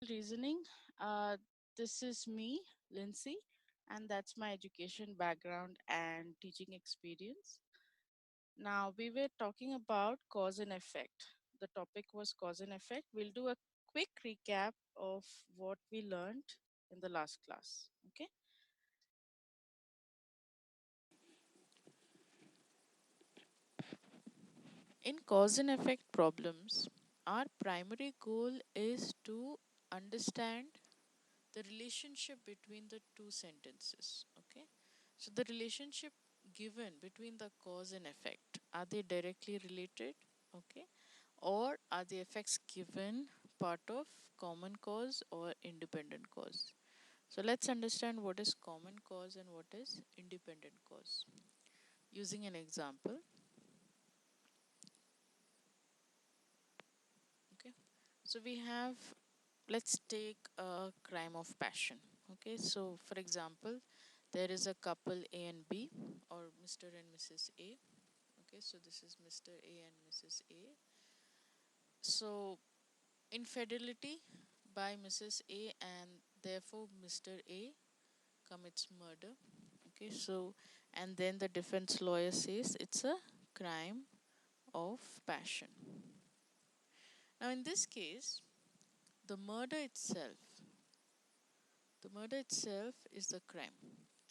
Reasoning. Uh, this is me, Lindsay, and that's my education background and teaching experience. Now, we were talking about cause and effect. The topic was cause and effect. We'll do a quick recap of what we learned in the last class. Okay. In cause and effect problems, our primary goal is to understand the relationship between the two sentences. Okay, so the relationship given between the cause and effect, are they directly related? Okay, or are the effects given part of common cause or independent cause? So let's understand what is common cause and what is independent cause using an example. Okay, so we have, let's take a crime of passion. Okay, so for example, there is a couple A and B, or Mr. and Mrs. A. Okay, so this is Mr. A and Mrs. A. So infidelity by Mrs. A, and therefore Mr. A commits murder. Okay, so and then the defense lawyer says it's a crime of passion. Now in this case, the murder itself the murder itself is the crime,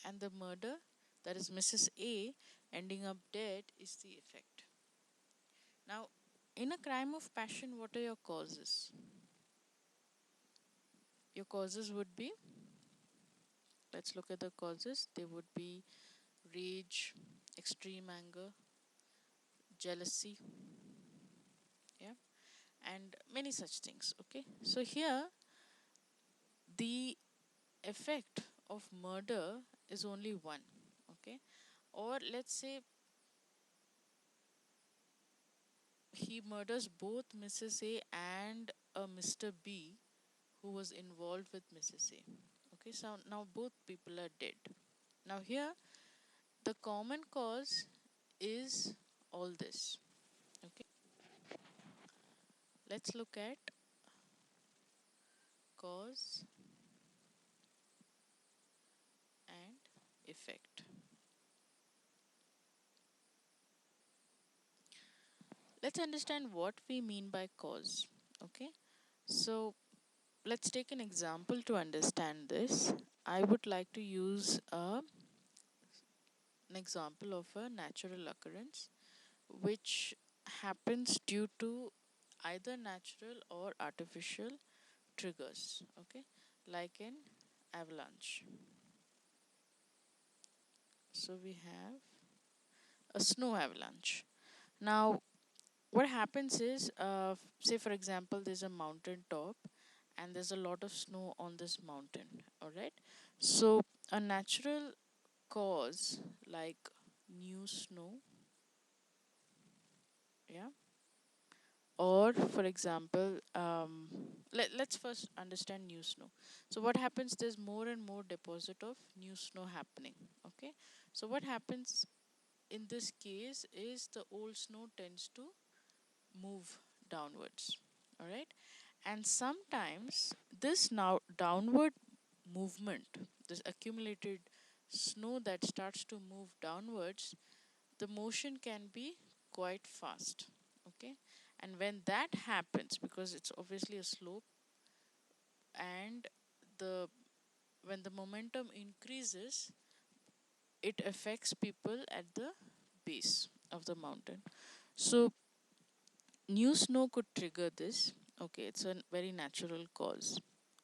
and the murder, that is Mrs. A ending up dead, is the effect. Now, in a crime of passion, what are your causes? Your causes would be, let's look at the causes. They would be rage, extreme anger, jealousy, yeah, and many such things. Okay, so here the effect of murder is only one. Okay, or let's say he murders both Mrs. A and a Mr. B who was involved with Mrs. A. Okay, so now both people are dead. Now, here the common cause is all this. Okay, let's look at cause and effect. Let's understand what we mean by cause. Okay, so let's take an example to understand this. I would like to use an example of a natural occurrence which happens due to either natural or artificial triggers. Okay, like an avalanche. So we have a snow avalanche. Now what happens is, say for example, there's a mountain top and there's a lot of snow on this mountain. All right, so a natural cause like new snow, yeah, or for example, let's first understand new snow. So what happens, there's more and more deposit of new snow happening. Okay, so what happens in this case is the old snow tends to move downwards. All right, and sometimes this now downward movement, this accumulated snow that starts to move downwards, the motion can be quite fast. Okay, and when that happens, because it's obviously a slope, and the when the momentum increases, it affects people at the base of the mountain. So new snow could trigger this. Okay, it's a very natural cause.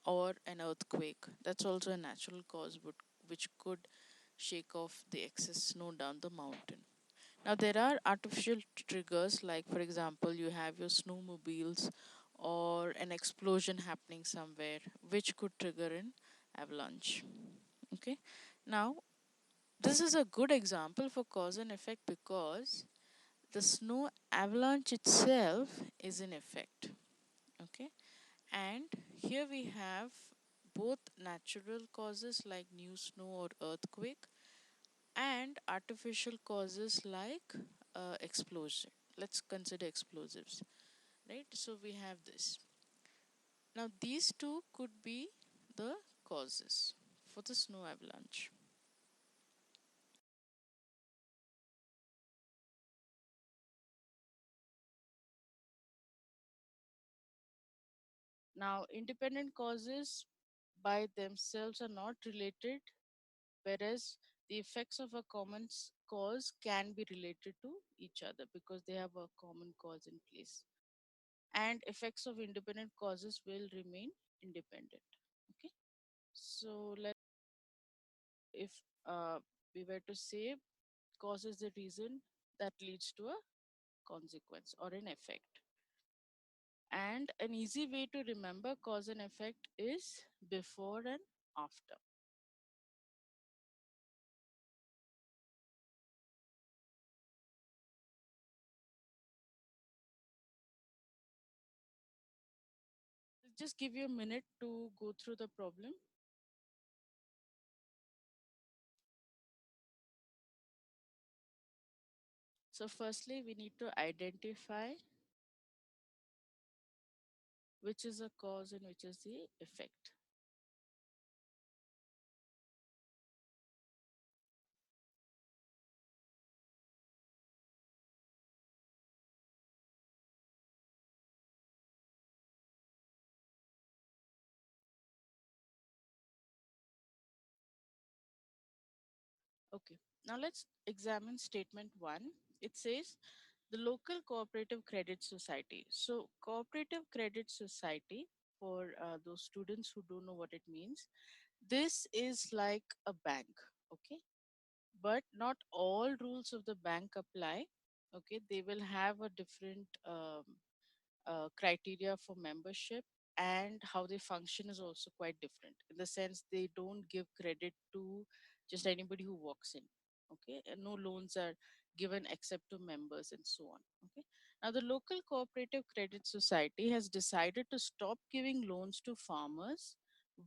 Or an earthquake, that's also a natural cause, which could shake off the excess snow down the mountain. Now, there are artificial triggers, like, for example, you have your snowmobiles or an explosion happening somewhere, which could trigger an avalanche. Okay. Now, this is a good example for cause and effect because the snow avalanche itself is in effect. Okay. And here we have both natural causes like new snow or earthquake and artificial causes like explosion. Let's consider explosives, right? So we have this. Now, these two could be the causes for the snow avalanche. Now, independent causes by themselves are not related, whereas the effects of a common cause can be related to each other because they have a common cause in place. And effects of independent causes will remain independent. Okay, so let if we were to say cause is the reason that leads to a consequence or an effect. And an easy way to remember cause and effect is before and after. Just give you a minute to go through the problem. So, firstly, we need to identify which is a cause and which is the effect. Okay, now let's examine statement one. It says the local cooperative credit society. So, cooperative credit society, for those students who don't know what it means, this is like a bank. Okay, but not all rules of the bank apply. Okay, they will have a different criteria for membership, and how they function is also quite different in the sense they don't give credit to just anybody who walks in. Okay, and no loans are given except to members and so on. Okay, now the local cooperative credit society has decided to stop giving loans to farmers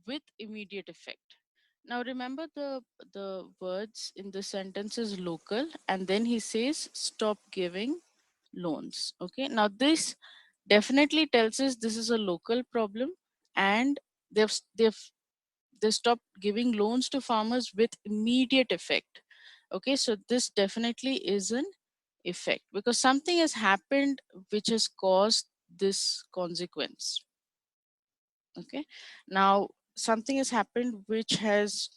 with immediate effect. Now remember the words in the sentence is local, and then he says stop giving loans. Okay, now this definitely tells us this is a local problem, and they stopped giving loans to farmers with immediate effect. Okay, so this definitely is an effect because something has happened which has caused this consequence. Okay, now something has happened which has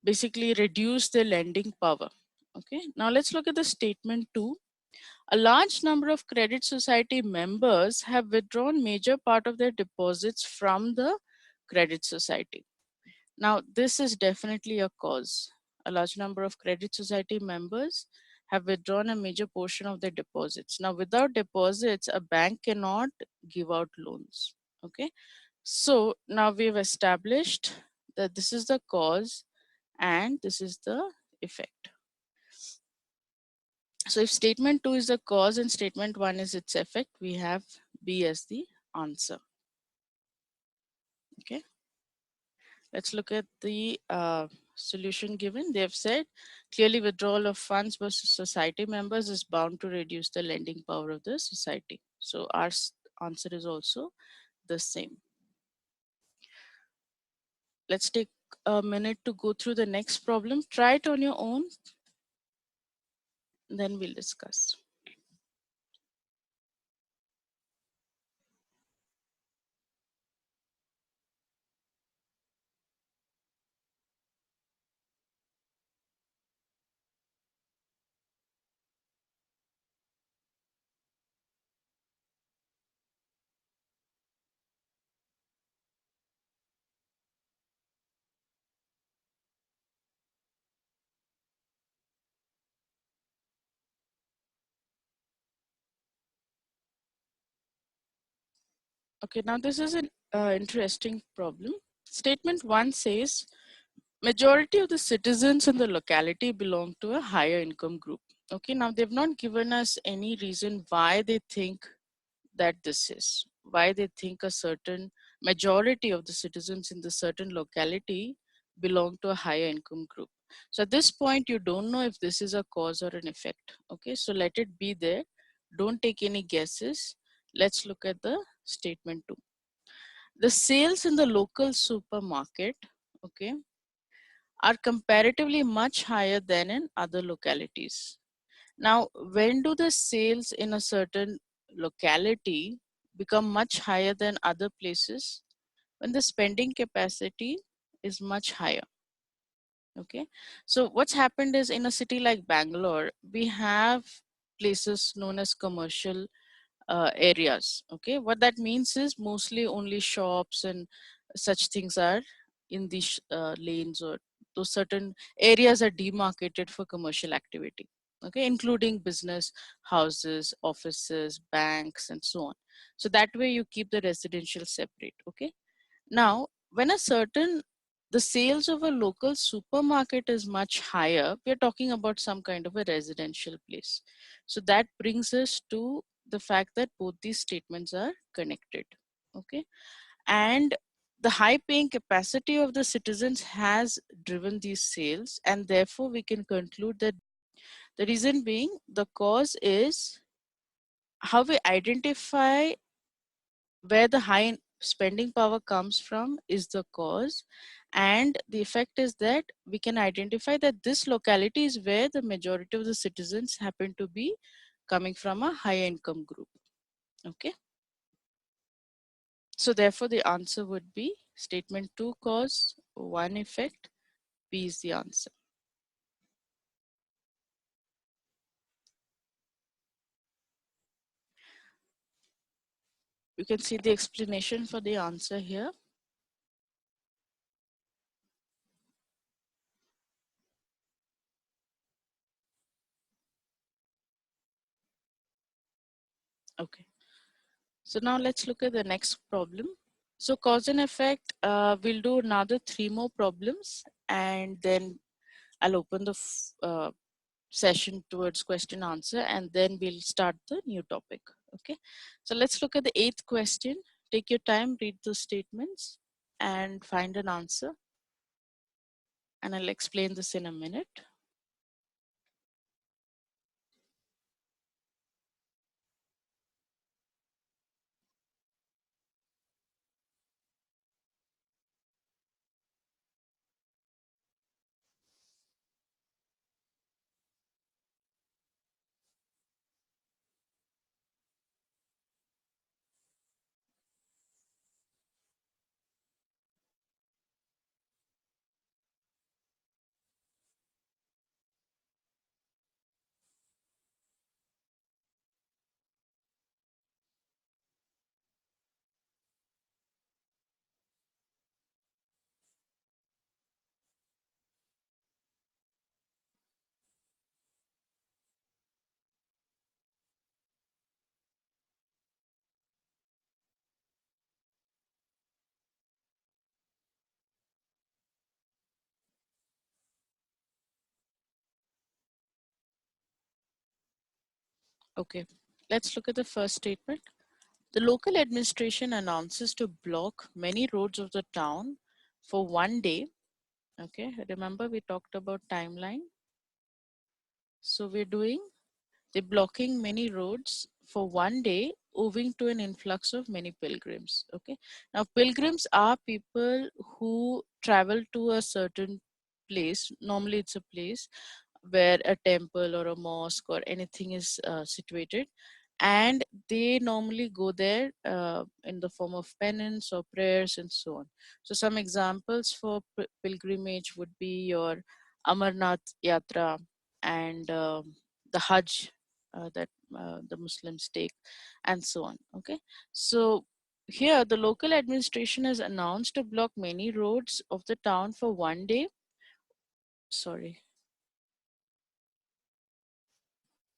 basically reduced the lending power. Okay, now let's look at the statement 2. A large number of credit society members have withdrawn major part of their deposits from the credit society. Now, this is definitely a cause. A large number of credit society members have withdrawn a major portion of their deposits. Now, without deposits, a bank cannot give out loans. Okay. So now we've established that this is the cause and this is the effect. So if statement 2 is the cause and statement 1 is its effect, we have B as the answer. Okay. Let's look at the solution given. They have said clearly withdrawal of funds versus society members is bound to reduce the lending power of the society. So our answer is also the same. Let's take a minute to go through the next problem. Try it on your own, then we'll discuss. Okay, now this is an interesting problem. Statement 1 says majority of the citizens in the locality belong to a higher income group. Okay, now they've not given us any reason why they think that this is, why they think a certain majority of the citizens in the certain locality belong to a higher income group. So at this point, you don't know if this is a cause or an effect. Okay, so let it be there. Don't take any guesses. Let's look at the statement 2. The sales in the local supermarket, okay, are comparatively much higher than in other localities. Now, when do the sales in a certain locality become much higher than other places? When the spending capacity is much higher. Okay, so what's happened is in a city like Bangalore, we have places known as commercial areas. Okay, what that means is mostly only shops and such things are in these lanes, or those certain areas are demarcated for commercial activity. Okay, including business, houses, offices, banks, and so on. So that way you keep the residential separate. Okay, now when a certain the sales of a local supermarket is much higher, we're talking about some kind of a residential place. So that brings us to the fact that both these statements are connected. Okay, and the high paying capacity of the citizens has driven these sales, and therefore we can conclude that the reason being the cause is how we identify where the high spending power comes from is the cause, and the effect is that we can identify that this locality is where the majority of the citizens happen to be coming from a high income group. Okay, so therefore the answer would be statement 2 cause, 1 effect. B is the answer. You can see the explanation for the answer here. Okay, so now let's look at the next problem. So cause and effect, we'll do another 3 more problems, and then I'll open the session towards question answer, and then we'll start the new topic. Okay, so let's look at the 8th question. Take your time, read the statements and find an answer, and I'll explain this in a minute. Okay, let's look at the first statement. The local administration announces to block many roads of the town for 1 day. Okay, remember we talked about timeline. So we're doing they're blocking many roads for 1 day owing to an influx of many pilgrims. Okay, now pilgrims are people who travel to a certain place. Normally it's a place where a temple or a mosque or anything is situated, and they normally go there in the form of penance or prayers and so on. So some examples for pilgrimage would be your Amarnath Yatra, and the Hajj that the Muslims take, and so on. Okay, so here the local administration has announced to block many roads of the town for 1 day. Sorry.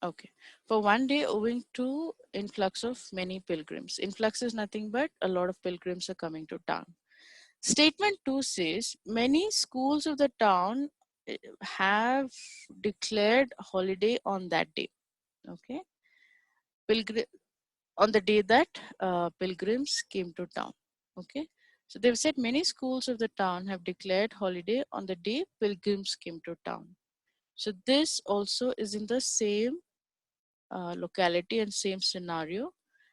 Okay, for 1 day owing to influx of many pilgrims. Influx is nothing but a lot of pilgrims are coming to town. Statement 2 says many schools of the town have declared holiday on that day. Okay, on the day that pilgrims came to town. Okay, so they've said many schools of the town have declared holiday on the day pilgrims came to town. So this also is in the same locality and same scenario,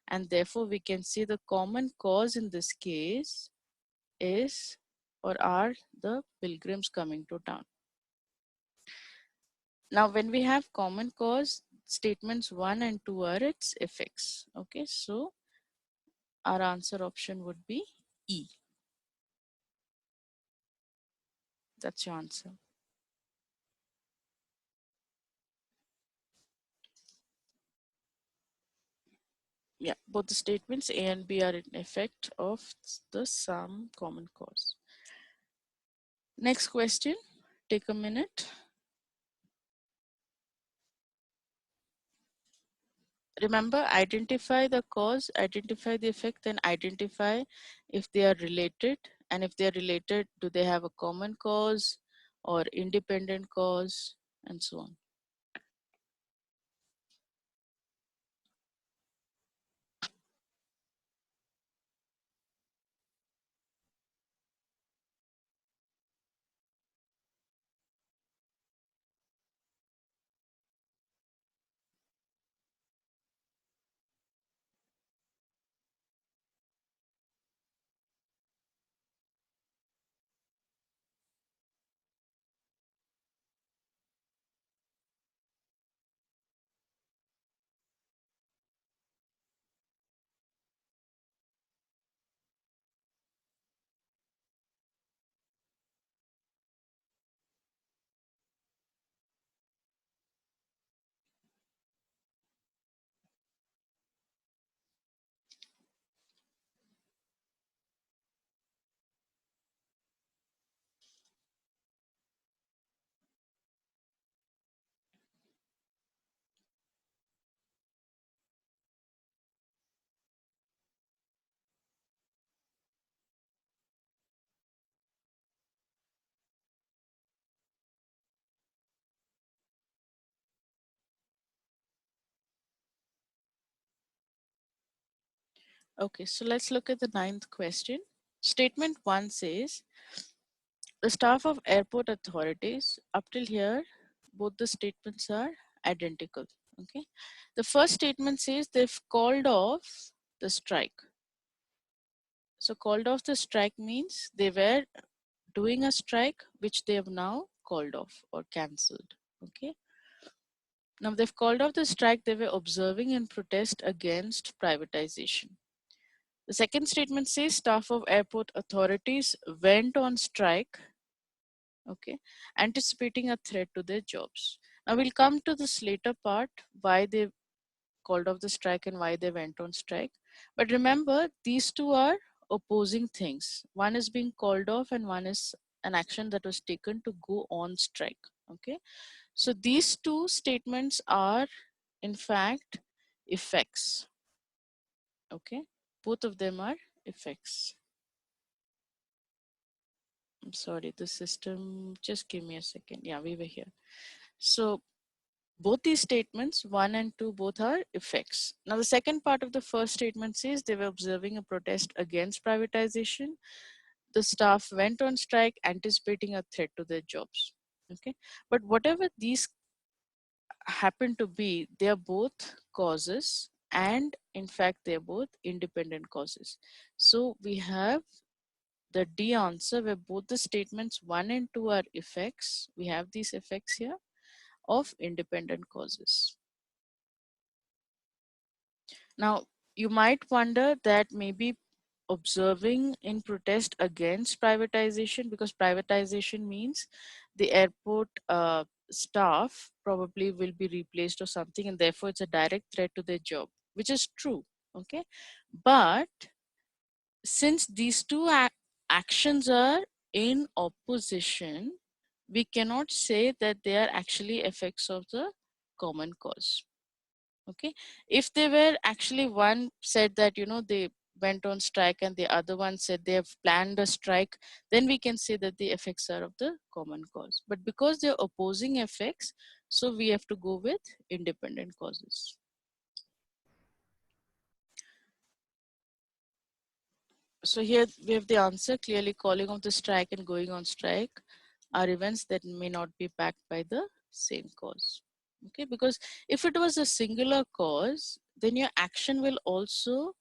and therefore we can see the common cause in this case is or are the pilgrims coming to town. Now, when we have common cause, statements 1 and 2 are its effects. Okay, so our answer option would be E. That's your answer. Yeah, both the statements A and B are in effect of the sum common cause. Next question, take a minute. Remember, identify the cause, identify the effect, then identify if they are related. And if they are related, do they have a common cause or independent cause, and so on. Okay, so let's look at the 9th question. Statement 1 says, the staff of airport authorities, up till here, both the statements are identical. Okay. The first statement says they've called off the strike. So called off the strike means they were doing a strike which they have now called off or cancelled. Okay. Now they've called off the strike they were observing in protest against privatization. The second statement says staff of airport authorities went on strike, okay, anticipating a threat to their jobs. Now we'll come to this later part, why they called off the strike and why they went on strike. But remember, these two are opposing things. One is being called off and one is an action that was taken to go on strike. Okay. So these two statements are in fact effects. Okay. Both of them are effects. I'm sorry, the system, just give me a second. Yeah, we were here. So both these statements, 1 and 2, both are effects. Now, the second part of the first statement says they were observing a protest against privatization. The staff went on strike, anticipating a threat to their jobs. Okay, but whatever these happen to be, they are both causes, and in fact, they are both independent causes. So we have the D answer where both the statements 1 and 2 are effects. We have these effects here of independent causes. Now, you might wonder that maybe observing in protest against privatization, because privatization means the airport staff probably will be replaced or something, and therefore it's a direct threat to their job, which is true. Okay. But since these two actions are in opposition, we cannot say that they are actually effects of the common cause. Okay, if they were actually, one said that they went on strike and the other one said they have planned a strike, then we can say that the effects are of the common cause. But because they're opposing effects, so we have to go with independent causes. So here we have the answer. Clearly, calling off the strike and going on strike are events that may not be backed by the same cause. Okay, because if it was a singular cause, then your action will also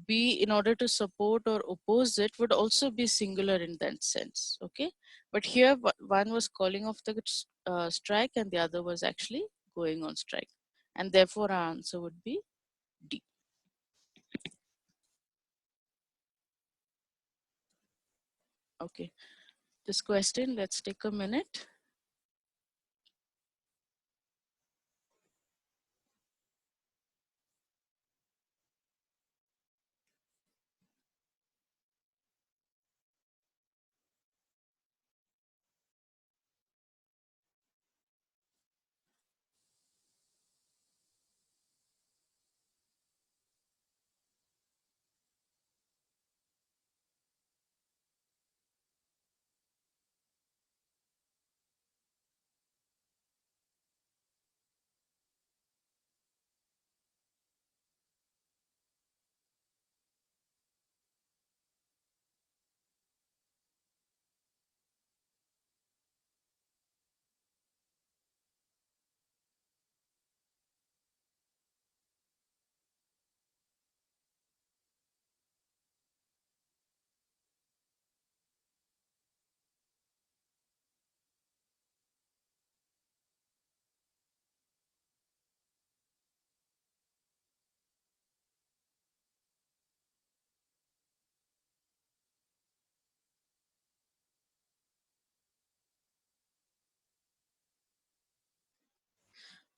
be, in order to support or oppose it, would also be singular in that sense. Okay, but here one was calling off the strike and the other was actually going on strike, and therefore our answer would be D. Okay, this question, let's take a minute.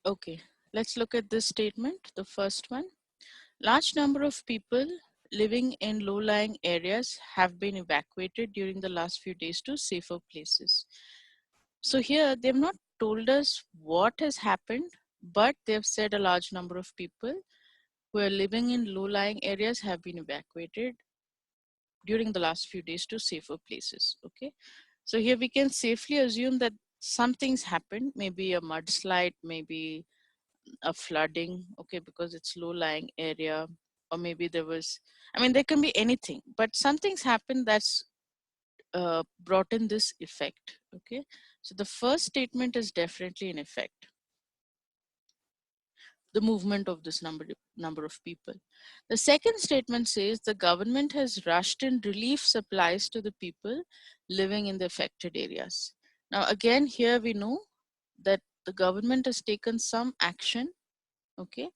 Okay, let's look at this statement, the first one. Large number of people living in low-lying areas have been evacuated during the last few days to safer places. So here they've not told us what has happened, but they've said a large number of people who are living in low-lying areas have been evacuated during the last few days to safer places. Okay, so here we can safely assume that something's happened, maybe a mudslide, maybe a flooding, okay, because it's low-lying area, or maybe there was, I mean, there can be anything, but something's happened that's brought in this effect. Okay, so the first statement is definitely in effect, the movement of this number of people. The second statement says the government has rushed in relief supplies to the people living in the affected areas. Now again, here we know that the government has taken some action, okay,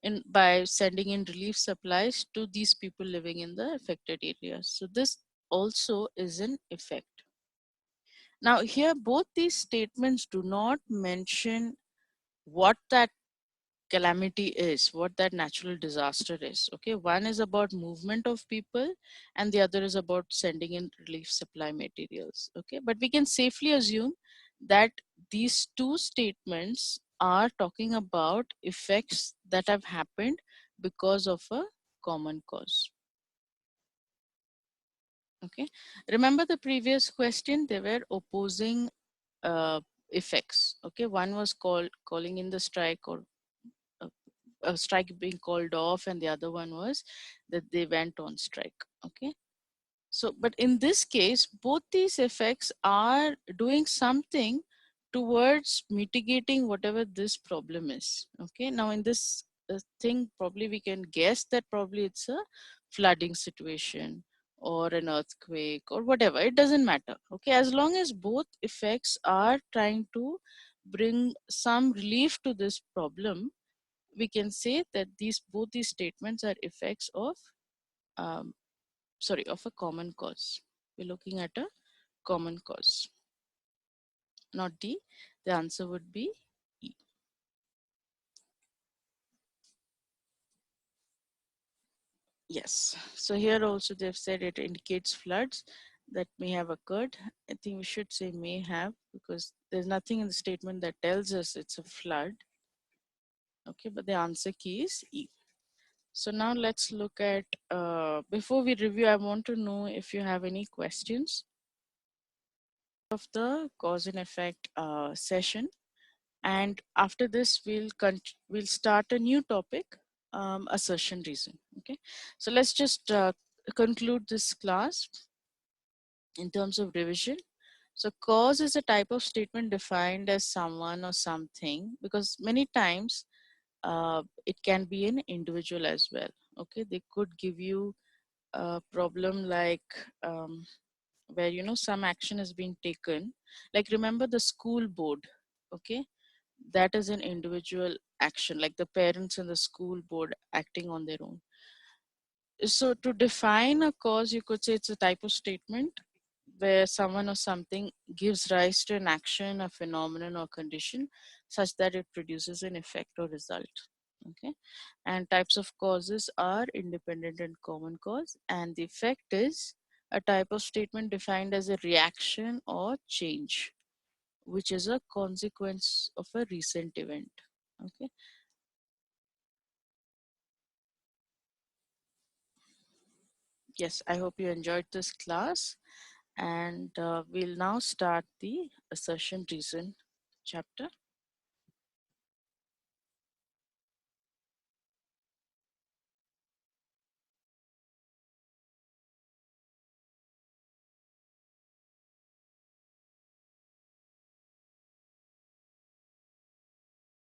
in by sending in relief supplies to these people living in the affected areas. So this also is in effect. Now here both these statements do not mention what that calamity is, what that natural disaster is. Okay, one is about movement of people and the other is about sending in relief supply materials. Okay, but we can safely assume that these two statements are talking about effects that have happened because of a common cause. Okay, remember the previous question, they were opposing effects. Okay, one was calling in the strike, or a strike being called off, and the other one was that they went on strike. Okay, so but in this case both these effects are doing something towards mitigating whatever this problem is. Okay, now in this thing, probably we can guess that probably it's a flooding situation or an earthquake or whatever, it doesn't matter. Okay, as long as both effects are trying to bring some relief to this problem, we can say that both these statements are effects of um, of a common cause. We're looking at a common cause, not D. The answer would be E. Yes, so here also they've said it indicates floods that may have occurred. I think we should say may have, because there's nothing in the statement that tells us it's a flood. Okay, but the answer key is E. So now let's look at, before we review, I want to know if you have any questions of the cause and effect session. And after this, we'll start a new topic, assertion reason. Okay, so let's just conclude this class in terms of revision. So cause is a type of statement defined as someone or something, because many times It can be an individual as well. Okay, they could give you a problem like where some action has been taken. Like remember the school board. Okay, that is an individual action, like the parents and the school board acting on their own. So to define a cause, you could say it's a type of statement where someone or something gives rise to an action, a phenomenon, or condition such that it produces an effect or result. Okay, and types of causes are independent and common cause, and the effect is a type of statement defined as a reaction or change, which is a consequence of a recent event. Okay, yes, I hope you enjoyed this class, and we'll now start the assertion reason chapter.